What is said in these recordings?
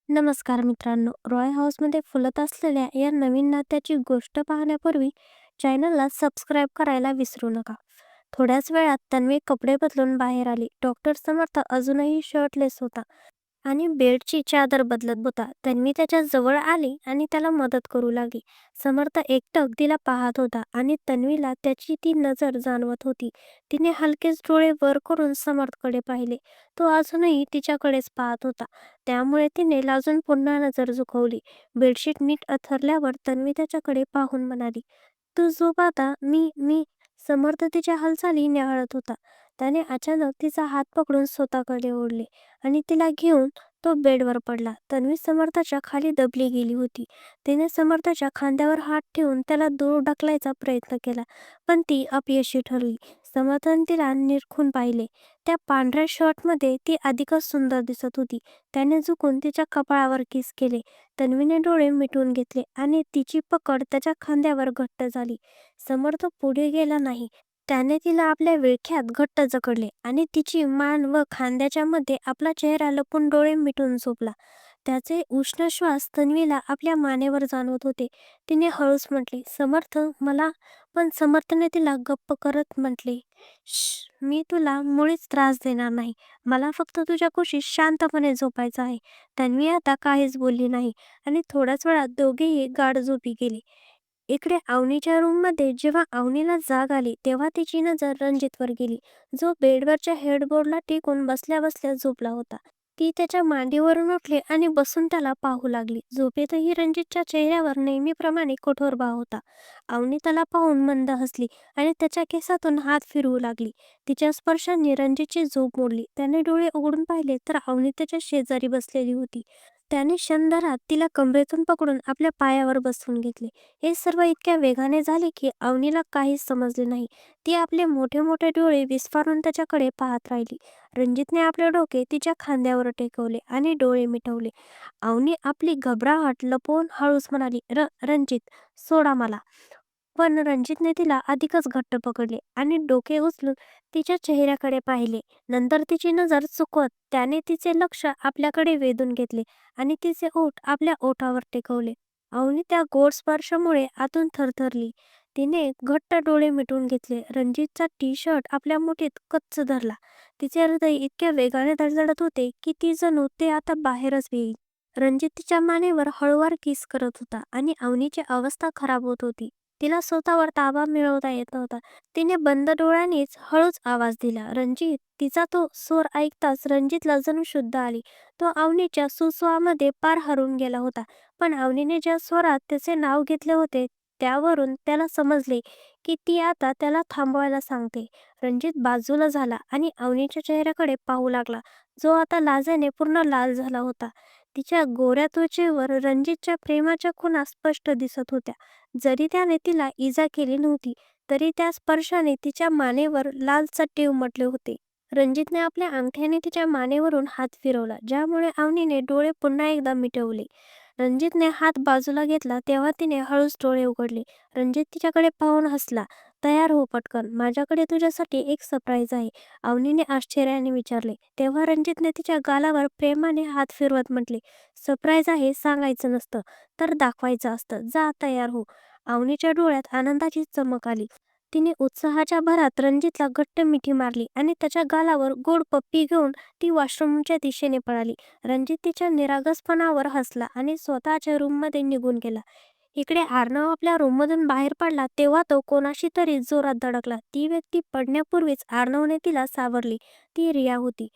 नमस्कार मित्रांनो, रॉय हाऊसमध्ये फुलत असलेल्या या नवीन नात्याची गोष्ट पाहण्यापूर्वी चॅनलला सबस्क्राईब करायला विसरू नका. थोड्याच वेळात तन्वी कपडे बदलून बाहेर आली. डॉक्टर समर्थ अजूनही शर्टलेस होता आणि बेडची चादर बदलत होता. तन्वी त्याच्या जवळ आली आणि त्याला मदत करू लागली. समर्थ एकटक तिला पाहत होता आणि तन्वीला त्याची ती नजर जाणवत होती. तिने हलकेच डोळे वर करून समर्थकडे पाहिले. तो अजूनही तिच्याकडेच पाहत होता. त्यामुळे तिने लाजून पुन्हा नजर झुकवली. बेडशीट नीट अथरल्यावर तन्वी त्याच्याकडे पाहून म्हणाली, "तू झोप आता. मी." समर्थ तिच्या हालचाली निहाळत होता. त्याने अचानक तिचा हात पकडून स्वतःकडे ओढले आणि तिला घेऊन तो बेडवर पडला. तन्वी समर्थाच्या खाली दबली गेली होती. तिने समर्थाच्या खांद्यावर हात ठेवून त्याला दूर ढकलायचा प्रयत्न केला, पण ती अपयशी ठरली. समर्थाने तिला निरखून पाहिले. त्या पांढऱ्या शर्टमध्ये ती अधिकच सुंदर दिसत होती. त्याने झुकून तिच्या कपाळावर किस केले. तन्वीने डोळे मिटून घेतले आणि तिची पकड त्याच्या खांद्यावर घट्ट झाली. समर्थ पुढे गेला नाही. त्याने तिला आपल्या विळख्यात घट्ट जखडले आणि तिची मान व खांद्याच्या मध्ये आपला चेहरा लपून डोळे मिटून झोपला. त्याचे उष्ण श्वास तन्वीला आपल्या मानेवर जाणवत होते. तिने हळूच म्हटले, "समर्थ, मला." पण समर्थने तिला गप्प करत म्हटले, "श्श, मी तुला मुळीच त्रास देणार नाही. मला फक्त तुझ्या कुशीत शांतपणे झोपायचं आहे." तन्वी आता काहीच बोलली नाही आणि थोड्याच वेळात दोघेही गाढ झोपी गेले. इकडे अवनीच्या रूममध्ये जेव्हा अवनीला जाग आली तेव्हा तिची नजर रणजितवर गेली, जो बेडवरच्या हेडबोर्डला टेकून बसल्या बसल्या झोपला होता. ती त्याच्या मांडीवरून उठली आणि बसून त्याला पाहू लागली. झोपेतही रणजितच्या चेहऱ्यावर नेहमीप्रमाणे कठोर भाव होता. अवनी त्याला पाहून मंद हसली आणि त्याच्या केसातून हात फिरवू लागली. तिच्या स्पर्शाने रणजितची झोप मोडली. त्याने डोळे उघडून पाहिले तर अवनी त्याच्या शेजारी बसलेली होती. त्याने क्षणभरात तिला कमरेतून पकडून आपल्या पायावर बसवून घेतले. हे सर्व इतक्या वेगाने झाले की अवनीला काहीच समजले नाही. ती आपले मोठे मोठे डोळे विस्फारून त्याच्याकडे पाहत राहिली. रणजितने आपले डोके तिच्या खांद्यावर टेकवले आणि डोळे मिटवले. अवनी आपली घबराहट लपवून हळूच म्हणाली, रणजित, सोडा मला." पण रणजितने तिला अधिकच घट्ट पकडले आणि डोके उचलून तिच्या चेहऱ्याकडे पाहिले. नंतर तिची नजर चुकवत त्याने तिचे लक्ष आपल्याकडे वेधून घेतले आणि तिचे ओठ आपल्या ओठावर टेकवले. अवनी त्या गोड स्पर्शामुळे आतून थरथरली. तिने घट्ट डोळे मिटून घेतले. रणजितचा टी-शर्ट आपल्या मुठीत कच्च धरला. तिचे हृदय इतक्या वेगाने धडधडत होते की ती जणू ते आता बाहेरच येईल. रणजित तिच्या मानेवर हळूवार किस करत होता आणि अवनीची अवस्था खराब होत होती. तिला स्वतःवर ताबा मिळवता येत नव्हता. तिने बंद डोळ्यांनीच हळूच आवाज दिला, "रणजित." तिचा तो स्वर ऐकताच रणजितला जणू शुद्ध आली. तो अवनीच्या सुसवामध्ये पार हरवून गेला होता. पण अवनीने ज्या स्वरात त्याचे नाव घेतले होते त्यावरून त्याला समजले की ती आता त्याला थांबवायला सांगते. रणजित बाजूला झाला आणि अवनीच्या चेहऱ्याकडे पाहू लागला, जो आता लाजेने पूर्ण लाल झाला होता. तिच्या गोऱ्या त्वचेवर रणजितच्या प्रेमाच्या खुणा स्पष्ट दिसत होत्या. जरी त्याने तिला इजा केली नव्हती तरी त्या स्पर्शाने तिच्या मानेवर लाल चट्टे उमटले होते. रणजितने आपल्या अंगठ्याने तिच्या मानेवरून हात फिरवला, ज्यामुळे अवनीने डोळे पुन्हा एकदा मिटवले. रणजितने हात बाजूला घेतला तेव्हा तिने हळूच डोळे उघडले. रणजित तिच्याकडे पाहून हसला. "तयार हो पटकन, माझ्याकडे तुझ्यासाठी एक सरप्राईज आहे." अवनीने आश्चर्याने विचारले. तेव्हा रणजितने तिच्या गालावर प्रेमाने हात फिरवत म्हटले, "सरप्राईज आहे सांगायचं नसतं तर दाखवायचं असतं. जा, तयार हो." अवनीच्या डोळ्यात आनंदाची चमक आली. तिने उत्साहाच्या भरात रणजितला घट्ट मिठी मारली आणि त्याच्या गालावर गोड पप्पी घेऊन ती वॉशरूमच्या दिशेने पळाली. रणजित तिच्या निरागसपणावर हसला आणि स्वतःच्या रूममध्ये निघून गेला. इकडे आर्नव आपल्या रूममधून बाहेर पडला तेव्हा तो कोणाशी तरी जोरात धडकला. ती व्यक्ती पडण्यापूर्वीच आर्नवने तिला सावरली. ती रिया होती.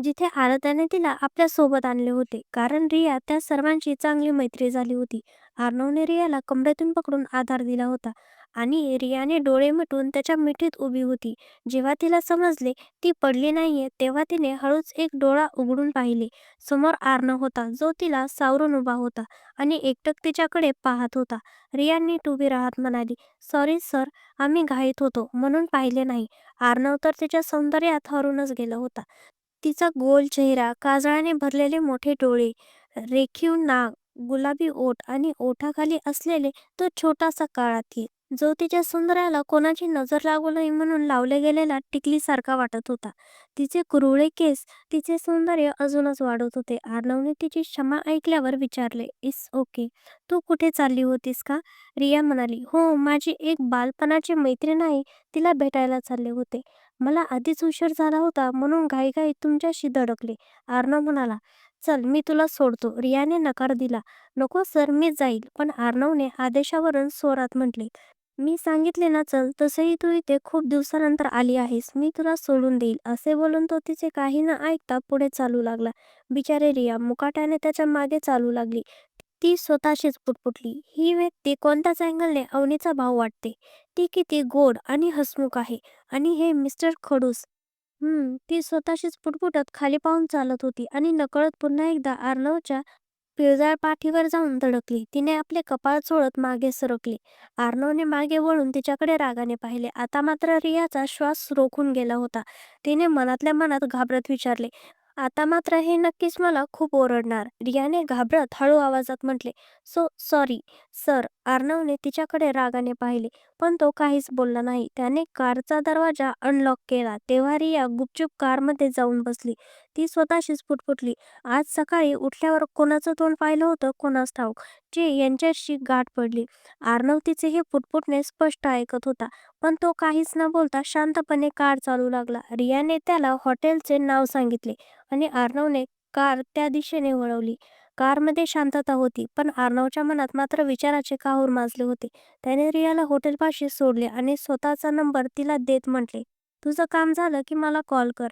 जिथे आरत्याने तिला आपल्या सोबत आणले होते, कारण रिया त्या सर्वांची चांगली मैत्री झाली होती. आर्नवने रियाला कमरेतून पकडून आधार दिला होता आणि रियाने डोळे मिटून त्याच्या मिठीत उभी होती. जेव्हा तिला समजले ती पडली नाहीये तेव्हा तिने हळूच एक डोळा उघडून पाहिले. समोर आर्नव होता, जो तिला सावरून उभा होता आणि एकटक तिच्याकडे पाहत होता. रिया नीट उभी राहत म्हणाली, "सॉरी सर, आम्ही घाईत होतो म्हणून पाहिले नाही." आर्नव तर तिच्या सौंदर्यात हरूनच गेला होता. तिचा गोल चेहरा, काजळाने भरलेले मोठे डोळे, रेखीव नाक, गुलाबी ओठ आणि ओठाखाली असलेले तो छोटासा काळा तीर. जो तिच्या सौंदर्याला कोणाची नजर लागू नये म्हणून लावले गेलेला टिकलीसारखा वाटत होता. तिचे कुरळे केस तिचे सौंदर्य अजूनच वाढवत होते. अर्णवने तिची क्षमा ऐकल्यावर विचारले, "इट्स ओके. तू कुठे चालली होतीस का?" रिया म्हणाली, "हो, माझी एक बालपणाची मैत्रीण आहे, तिला भेटायला चालले होते. मला आधीच उशीर झाला होता म्हणून घाईघाईत तुमच्याशी धडकले." अर्णव म्हणाला, "चल, मी तुला सोडतो." रियाने नकार दिला. "नको सर, मी जाईल." पण अर्णवने आदेशावरून स्वरात म्हटले, "मी सांगितले ना चल, तसंही तू इथे खूप दिवसानंतर आली आहेस. मी तुला सोडून देईल." असे बोलून तो तिचे काही न ऐकता पुढे चालू लागला. बिचारी रिया मुकाट्याने त्याच्या मागे चालू लागली. ती स्वतःशीच पुटपुटली, "ही व्यक्ती कोणत्याच अँगलने अवनीचा भाऊ वाटते. ती किती गोड आणि हसमुख आहे. आणि हे मिस्टर खडूस." ती स्वतःशीच पुटपुटत खाली पाहून चालत होती आणि नकळत पुन्हा एकदा अर्णवच्या पिळदार पाठीवर जाऊन धडकली. तिने आपले कपाळ चोळत मागे सरकली. अर्णवने मागे वळून तिच्याकडे रागाने पाहिले. आता मात्र रियाचा श्वास रोखून गेला होता. तिने मनातल्या मनात घाबरत विचारले, "आता मात्र हे नक्कीच मला खूप ओरडणार." रियाने घाबरत हळू आवाजात म्हटले, "सो सॉरी सर." अर्णवने तिच्याकडे रागाने पाहिले, पण तो काहीच बोलला नाही. त्याने कारचा दरवाजा अनलॉक केला. तेव्हा रिया गुपचूप कारमध्ये जाऊन बसली. ती स्वतःशीच पुटपुटली, आज सकाळी उठल्यावर कोणाचं तोंड पाहिलं होतं कोणास ठाऊक, जे यांच्याशी गाठ पडली. अर्णव तिचे हे पुटपुटणे स्पष्ट ऐकत होता, पण तो काहीच न बोलता शांतपणे कार चालू लागला. रियाने त्याला हॉटेलचे नाव सांगितले आणि अर्णवने कार त्या दिशेने वळवली. कारमध्ये शांतता होती, पण अर्णवच्या मनात मात्र विचाराचे काहूर माजले होते. त्याने रियाला हॉटेलपाशी सोडले आणि स्वतःचा नंबर तिला देत म्हटले, "तुझं काम झालं की मला कॉल कर."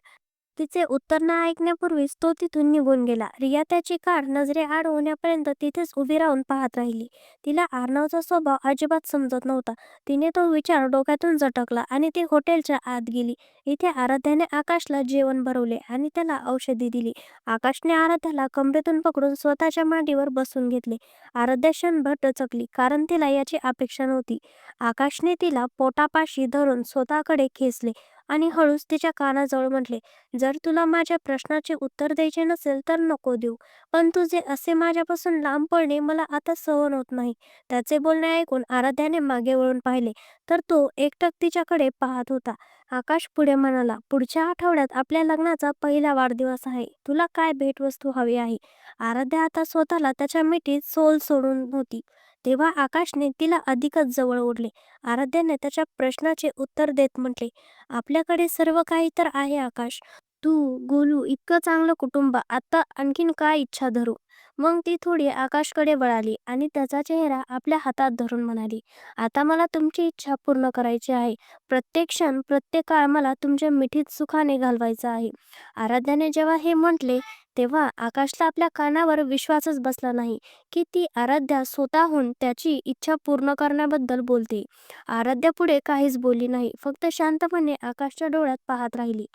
तिचे उत्तर न ऐकण्यापूर्वीच तो तिथून निघून गेला. रिया त्याची कार नजरेआड होण्यापर्यंत तिथेच उभी राहून पाहत राहिली. तिला अर्णवचा स्वभाव अजिबात समजत नव्हता. तिने तो विचार डोक्यातून झटकला आणि ती हॉटेलच्या आत गेली. इथे आराध्याने आकाशला जेवण भरवले आणि त्याला औषधी दिली. आकाशने आराध्याला कमरेतून पकडून स्वतःच्या मांडीवर बसून घेतले. आराध्या क्षणभर डचकली, कारण तिला याची अपेक्षा नव्हती. आकाशने तिला पोटापाशी धरून स्वतःकडे खेचले आणि हळूच तिच्या कानाजवळ म्हटले, "जर तुला माझ्या प्रश्नाचे उत्तर द्यायचे नसेल तर नको देऊ. पण तुझे असे माझ्यापासून लांब पळणे मला आता सहन होत नाही." त्याचे बोलणे ऐकून आराध्याने मागे वळून पाहिले, तर तो एकटक तिच्याकडे पाहत होता. आकाश पुढे म्हणाला, "पुढच्या आठवड्यात आपल्या लग्नाचा पहिला वाढदिवस आहे. तुला काय भेटवस्तू हवी आहे?" आराध्या आता स्वतःला त्याच्या मिठीत सोडून होती. तेव्हा आकाशने तिला अधिकच जवळ ओढले. आराध्याने त्याच्या प्रश्नाचे उत्तर देत म्हटले, "आपल्याकडे सर्व काही तर आहे आकाश. तू, गोलू इतकं चांगलं कुटुंब, आता आणखीन काय इच्छा धरू?" मग ती थोडी आकाशकडे वळाली आणि त्याचा चेहरा आपल्या हातात धरून म्हणाली, "आता मला तुमची इच्छा पूर्ण करायची आहे. प्रत्येक क्षण, प्रत्येक काळ मला तुमच्या मिठीत सुखाने घालवायचा आहे." आराध्याने जेव्हा हे म्हटले, तेव्हा आकाशला आपल्या कानावर विश्वासच बसला नाही, की ती आराध्या स्वतःहून त्याची इच्छा पूर्ण करण्याबद्दल बोलते. आराध्या पुढे काहीच बोलली नाही, फक्त शांतपणे आकाशच्या डोळ्यात पाहत राहिली.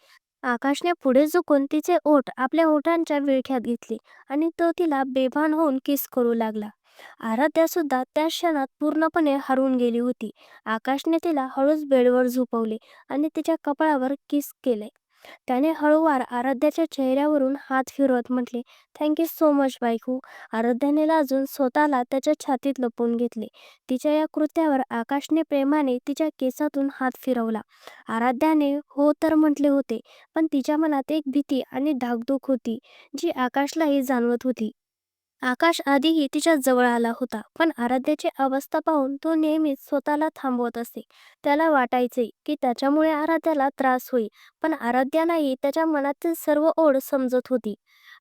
आकाशने पुढे झुकून तिचे ओठ आपल्या ओठांच्या विळख्यात घेतले आणि तो तिला बेभान होऊन किस करू लागला. आराध्या सुद्धा त्या क्षणात पूर्णपणे हरवून गेली होती. आकाशने तिला हळूच बेडवर झोपवले आणि तिच्या कपाळावर किस केले. त्याने हळूवार आराध्याच्या चेहऱ्यावरून हात फिरवत म्हटले, "थँक यू सो मच बायको." आराध्याने लाजून स्वतःला त्याच्या छातीत लपवून घेतले. तिच्या या कृत्यावर आकाशने प्रेमाने तिच्या केसातून हात फिरवला. आराध्याने हो तर म्हटले होते, पण तिच्या मनात एक भीती आणि धाकधूक होती, जी आकाशलाही जाणवत होती. आकाश आधीही तिच्या जवळ आला होता, पण आराध्याची अवस्था पाहून तो नेहमीच स्वतःला थांबवत असे. त्याला वाटायचे की त्याच्यामुळे आराध्याला त्रास होईल, पण आराध्यालाही त्याच्या मनातील सर्व ओढ समजत होती.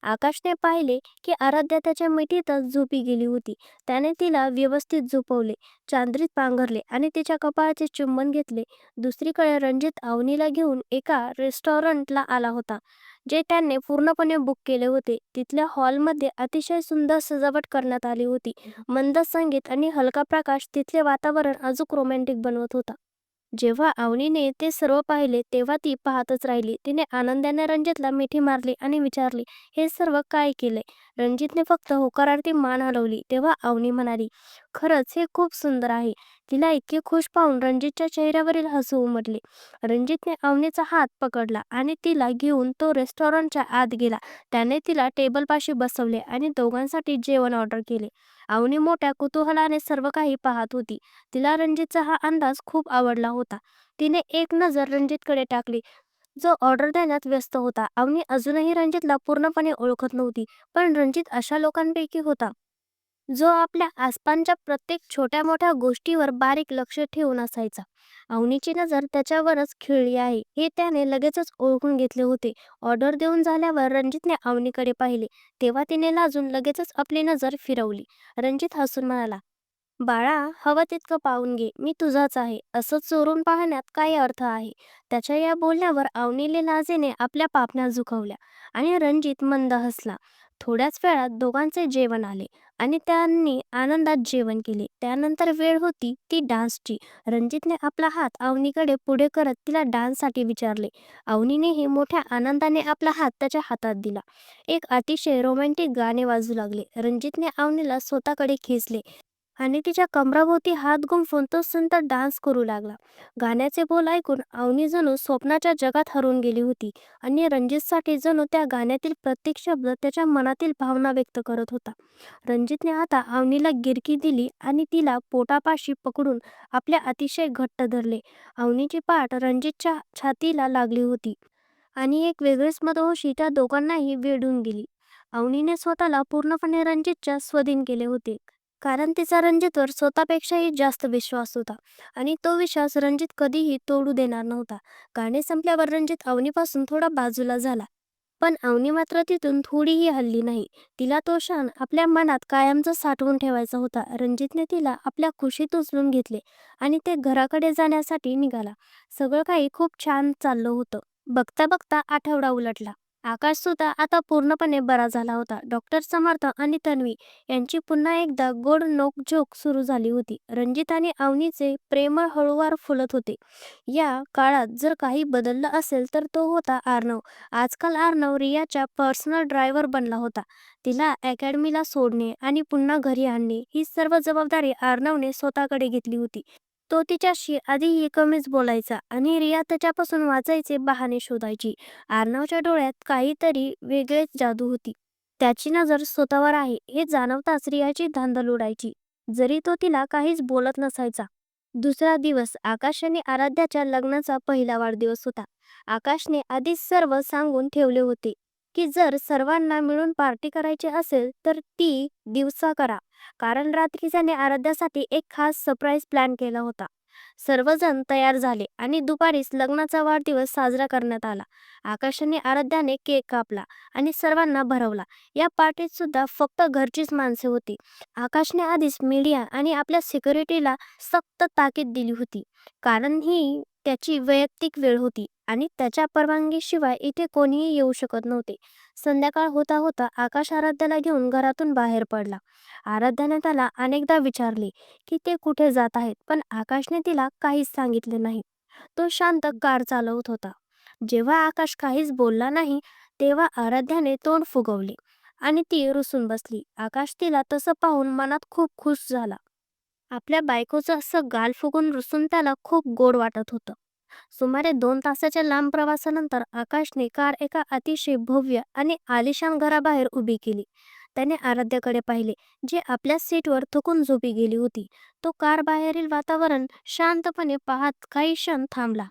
आकाशने पाहिले की आराध्या त्याच्या मिठीतच झोपी गेली होती. त्याने तिला व्यवस्थित झोपवले, चांदरीत पांघरले आणि तिच्या कपाळाचे चुंबन घेतले. दुसरीकडे रणजित अवनीला घेऊन एका रेस्टॉरंटला आला होता, जे त्यांनी पूर्णपणे बुक केले होते. तिथल्या हॉलमध्ये अतिशय सुंदर सजावट करण्यात आली होती. मंद संगीत आणि हलका प्रकाश तिथले वातावरण अजून रोमॅन्टिक बनवत होता. जेव्हा अवनीने ते सर्व पाहिले, तेव्हा ती पाहतच राहिली. तिने आनंदाने रणजितला मिठी मारली आणि विचारले, "हे सर्व काय केलंय?" रणजितने फक्त होकारार्थी मान हलवली. तेव्हा अवनी म्हणाली, "खरंच हे खूप सुंदर आहे." तिला इतके खुश पाहून रणजितच्या चेहऱ्यावरील हसू उमटले. रणजितने अवनीचा हात पकडला आणि तिला घेऊन तो रेस्टॉरंटच्या आत गेला. त्याने तिला टेबलपाशी बसवले आणि दोघांसाठी जेवण ऑर्डर केले. अवनी मोठ्या कुतूहलाने सर्व काही पाहत होती. तिला रणजितचा हा अंदाज खूप आवडला होता. तिने एक नजर रणजितकडे टाकली, जो ऑर्डर देण्यात व्यस्त होता. अवनी अजूनही रणजितला पूर्णपणे ओळखत नव्हती, पण रणजित अशा लोकांपैकी होता जो आपल्या आसपासच्या प्रत्येक छोट्या मोठ्या गोष्टीवर बारीक लक्ष ठेवून असायचा. अवनीची नजर त्याच्यावरच खिळली आहे हे त्याने लगेचच ओळखून घेतले होते. ऑर्डर देऊन झाल्यावर रणजितने अवनीकडे पाहिले, तेव्हा तिने लाजून लगेचच आपली नजर फिरवली. रणजित हसून म्हणाला, बाळा, हवं तितकं पाहून घे, मी तुझाच आहे. असं चोरून पाहण्यात काय अर्थ आहे? त्याच्या या बोलण्यावर अवनीने लाजेने आपल्या पापण्या झुकवल्या आणि रणजित मंद हसला. थोड्याच वेळात दोघांचे जेवण आले आणि त्यांनी आनंदात जेवण केले. त्यानंतर वेळ होती ती डान्सची. रणजितने आपला हात अवनीकडे पुढे करत तिला डान्ससाठी विचारले. अवनीनेही मोठ्या आनंदाने आपला हात त्याच्या हातात दिला. एक अतिशय रोमॅन्टिक गाणे वाजू लागले. रणजितने अवनीला स्वतःकडे खेचले आणि तिच्या कमराभोवती हात गुंफून तो संत डान्स करू लागला. गाण्याचे बोल ऐकून अवनी जणू स्वप्नाच्या जगात हरवून गेली होती आणि रणजितसाठी जणू त्या गाण्यातील प्रत्येक शब्द त्याच्या मनातील भावना व्यक्त करत होता. रणजितने आता अवनीला गिरकी दिली आणि तिला पोटापाशी पकडून आपल्या अतिशय घट्ट धरले. अवनीची पाठ रणजितच्या छातीला लागली होती आणि एक वेगळीच मदहोशी त्या दोघांनाही वेढून गेली. अवनीने स्वतःला पूर्णपणे रणजितच्या स्वाधीन केले होते, कारण तिचा रणजितवर स्वतःपेक्षाही जास्त विश्वास होता आणि तो विश्वास रणजित कधीही तोडू देणार नव्हता. गाणे संपल्यावर रणजित अवनीपासून थोडा बाजूला झाला, पण अवनी मात्र तिथून थोडीही हलली नाही. तिला तो क्षण आपल्या मनात कायमचा साठवून ठेवायचा होता. रणजितने तिला आपल्या कुशीत उचलून घेतले आणि ते घराकडे जाण्यासाठी निघाला. सगळं काही खूप छान चाललं होतं. बघता बघता आठवडा उलटला. आकाश सुद्धा आता पूर्णपणे बरा झाला होता. डॉक्टर समर्थ आणि तन्वी यांची पुन्हा एकदा गोड नोकझोक सुरू झाली होती. रणजित आणि अवनीचे प्रेम हळूवार फुलत होते. या काळात जर काही बदललं असेल तर तो होता अर्णव. आजकाल अर्णव रियाच्या पर्सनल ड्रायव्हर बनला होता. तिला अकॅडमीला सोडणे आणि पुन्हा घरी आणणे ही सर्व जबाबदारी अर्णवने स्वतःकडे घेतली होती. तो तिच्याशी आधीही कमीच बोलायचा आणि रिया त्याच्यापासून वाचायचे बहाणे शोधायची. अर्णवच्या डोळ्यात काहीतरी वेगळीच जादू होती. त्याची नजर स्वतःवर आहे हे जाणवताच रियाची धांदल उडायची, जरी तो तिला काहीच बोलत नसायचा. दुसरा दिवस आकाश आणि आराध्याच्या लग्नाचा पहिला वाढदिवस होता. आकाशने आधीच सर्व सांगून ठेवले होते की जर सर्वांना मिळून पार्टी करायची असेल तर ती दिवसा करा, कारण रात्री त्याने आराध्यासाठी एक खास सरप्राईज प्लॅन केला होता. सर्वजण तयार झाले आणि दुपारीच लग्नाचा वाढदिवस साजरा करण्यात आला. आकाशाने आराध्याने केक कापला आणि सर्वांना भरवला. या पार्टीत सुद्धा फक्त घरचीच माणसे होती. आकाशने आधीच मीडिया आणि आपल्या सिक्युरिटीला सक्त ताकीद दिली होती, कारण ही त्याची वैयक्तिक वेळ होती आणि त्याच्या परवानगीशिवाय इथे कोणीही येऊ शकत नव्हते. संध्याकाळ होता होता आकाश आराध्याला घेऊन घरातून बाहेर पडला. आराध्याने त्याला अनेकदा विचारले की ते कुठे जात आहेत, पण आकाशने तिला काहीच सांगितले नाही. तो शांत कार चालवत होता. जेव्हा आकाश काहीच बोलला नाही तेव्हा आराध्याने तोंड फुगवले आणि ती रुसून बसली. आकाश तिला तसं पाहून मनात खूप खुश झाला. आपल्या बायकोचं असं गाल फुगून रुसून त्याला खूप गोड वाटत होतं. सुमारे 2 तासाच्या लांब प्रवासानंतर आकाशने कार एका अतिशय भव्य आणि आलिशान घराबाहेर उभी केली. त्याने आराध्याकडे पाहिले, जी आपल्या सीटवर थकून झोपी गेली होती. तो कार बाहेरील वातावरण शांतपणे पाहत काही क्षण थांबला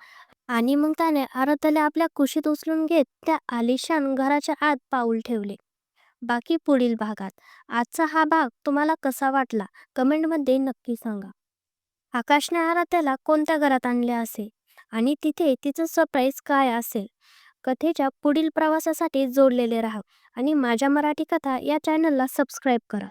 आणि मग त्याने आराध्याला आपल्या कुशीत उचलून घेत त्या आलिशान घराच्या आत पाऊल ठेवले. बाकी पुढील भागात. आजचा हा भाग तुम्हाला कसा वाटला कमेंटमध्ये नक्की सांगा. आकाशने आराध्याला कोणत्या घरात आणले असेल आणि तिथे तिचं सरप्राईज काय असेल? कथेच्या पुढील प्रवासासाठी जोडलेले राहा आणि माझ्या मराठी कथा या चॅनलला सबस्क्राईब करा.